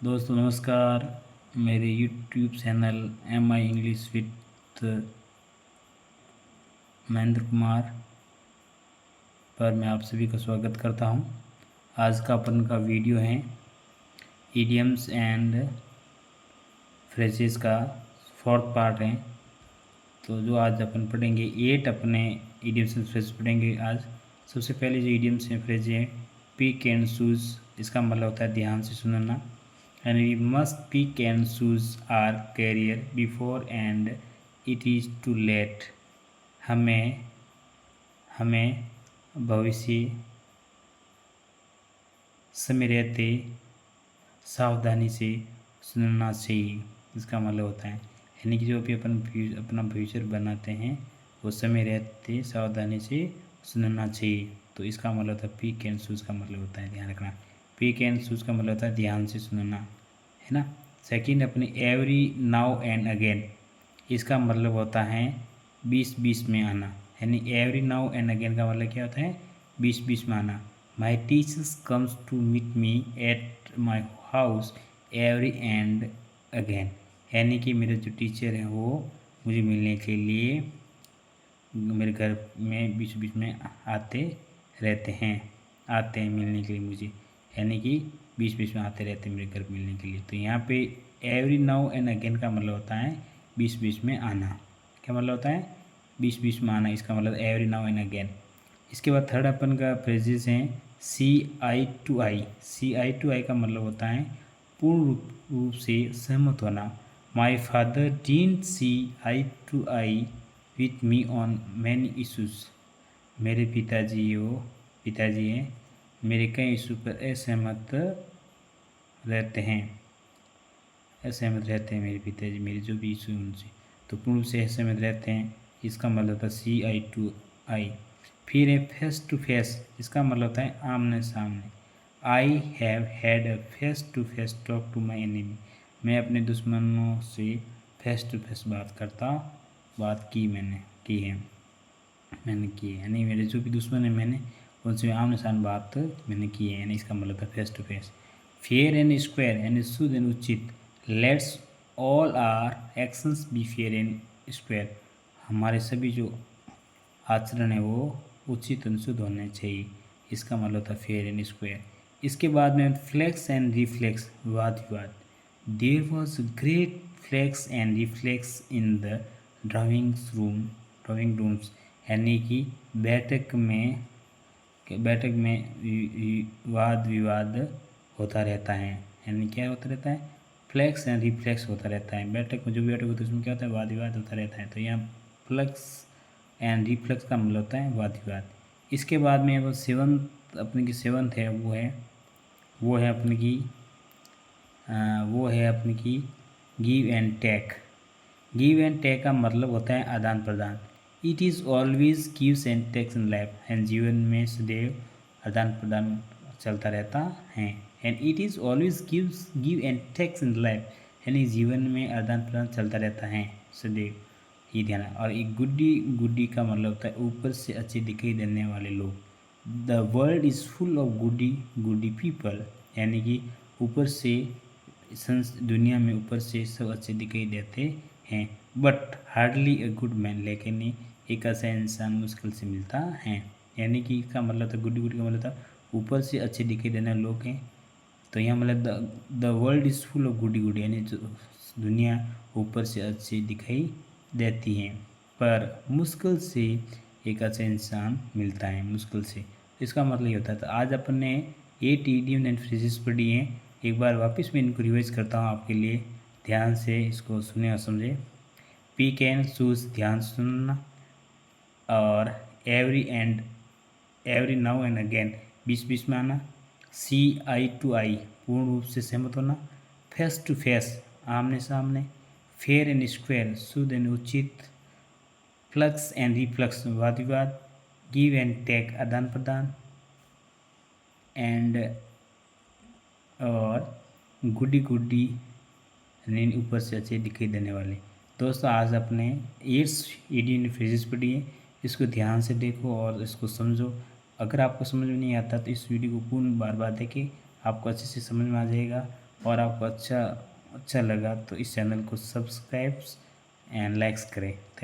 दोस्तों नमस्कार। मेरे YouTube channel MI English with Mahendra Kumar पर मैं आप सभी का स्वागत करता हूं। आज का अपन का वीडियो है इडियम्स एंड फ्रेजेस का फोर्थ पार्ट है। तो जो आज अपन पढ़ेंगे 8 अपने इडियम्स एंड फ्रेज पढ़ेंगे आज। सबसे पहले जो इडियम्स एंड फ्रेज है पिक एंड शूज़, इसका मतलब होता है ध्यान से सुनना। And we must pick and choose our career before and it is too late। हमें हमें भविष्य समय रहते सावधानी से सुनना चाहिए, इसका मतलब होता है यानी कि जो भी अपन अपना फ्यूचर बनाते हैं वो समय रहते सावधानी से सुनना चाहिए। तो इसका मतलब होता है पिक एंड चूज़ का मतलब होता है ध्यान रखना। पिक एंड चूज़ का मतलब होता है ध्यान से सुनना, है ना। सेकंड अपने एवरी नाउ एंड अगेन, इसका मतलब होता है बीच बीच में आना। यानी एवरी नाउ एंड अगेन का मतलब क्या होता है बीच बीच में आना। My teachers comes to meet me at my house every and again, यानी कि मेरे जो टीचर हैं वो मुझे मिलने के लिए मेरे घर में बीच बीच में आते रहते हैं, आते हैं मिलने के लिए मुझे, यानी कि बीच बीच में आते रहते हैं मेरे घर मिलने के लिए। तो यहाँ पे एवरी नाउ एंड अगेन का मतलब होता है बीच बीच में आना। क्या मतलब होता है बीच बीच में आना, इसका मतलब एवरी नाउ एंड अगेन। इसके बाद थर्ड अपन का फ्रेजेस हैं सी eye to I. C eye to आई का मतलब होता है पूर्ण रूप से सहमत होना। My father didn't see eye to eye with me on many issues. मेरे पिताजी हैं मेरे कई इशू पर असहमत रहते हैं मेरे पिताजी, मेरे जो भी इशू उनसे तो पूर्ण रूप से असहमत रहते हैं, इसका मतलब होता है सी आई टू आई। फिर है फेस टू फेस, इसका मतलब होता है आमने सामने। I have had a face to face talk to my enemy. मैं अपने दुश्मनों से फेस टू फेस बात की है यानी मेरे जो भी दुश्मन है मैंने उनसे आमने सामने बात मैंने की है, यानी इसका मतलब था face to face. Fair and square यानी शुद्ध एंड उचित। Let's all our actions be fair and square. हमारे सभी जो आचरण है वो उचित और शुद्ध होने चाहिए, इसका मतलब था फेयर एंड स्क्वायर। इसके बाद में फ्लेक्स एंड रिफ्लेक्स, वाद विवाद। There was great flex and reflex in the drawing rooms, यानी कि बैठक में वाद विवाद होता रहता है। यानी क्या होता रहता है फ्लेक्स एंड रिफ्लेक्स होता रहता है। बैठक में जो भी बैठक होती है उसमें क्या होता है वाद विवाद होता रहता है। तो यहाँ फ्लेक्स एंड रिफ्लेक्स का मतलब होता है वाद विवाद। इसके बाद में वो सेवंथ अपने की सेवंथ है वो है अपने की give and take. Give and take का मतलब होता है आदान प्रदान। It is always gives and takes in life, and जीवन में सदैव आदान प्रदान चलता रहता है। And it is always give and takes in life, यानी जीवन में आदान प्रदान चलता रहता है सदैव, ये ध्यान है। और एक गुड्डी का मतलब होता है ऊपर से अच्छे दिखाई देने वाले लोग। The world is full of goody people, यानी कि ऊपर से दुनिया में ऊपर से सब अच्छे दिखाई देते हैं। But hardly a good man, लेकिन एक ऐसा इंसान मुश्किल से मिलता है। यानी कि इसका मतलब था गुडी का मतलब था ऊपर से अच्छे दिखाई देने लोग हैं। तो यहाँ मतलब the world is full of goody यानी जो दुनिया ऊपर से अच्छी दिखाई देती है पर मुश्किल से एक अच्छा इंसान मिलता है, मुश्किल से। इसका मतलब ये होता है। तो आज अपन ने 8 इडियम एंड फ्रेजेस पढ़ी हैं। एक बार वापस मैं इनको रिवाइज करता हूँ आपके लिए, ध्यान से इसको सुने और समझे। पिक एंड चूज, ध्यान से सुनना। और एवरी नाउ एंड अगेन, बीच बीच में आना। सी आई टू आई, पूर्ण रूप से सहमत होना। फेस टू फेस, आमने सामने। फेयर एंड स्क्वायर, शुद्ध एंड उचित। फ्लक्स एंड रिफ्लक्स, वाद विवाद। गिव एंड टेक, आदान प्रदान। एंड और गुडी यानी ऊपर से अच्छे दिखाई देने वाले। दोस्तों आज अपने 8 इडियम फ्रेजेस पढ़ी है, इसको ध्यान से देखो और इसको समझो। अगर आपको समझ में नहीं आता तो इस वीडियो को पूर्ण बार बार देखें, आपको अच्छे से समझ में आ जाएगा। और आपको अच्छा अच्छा लगा तो इस चैनल को सब्सक्राइब एंड लाइक्स करें।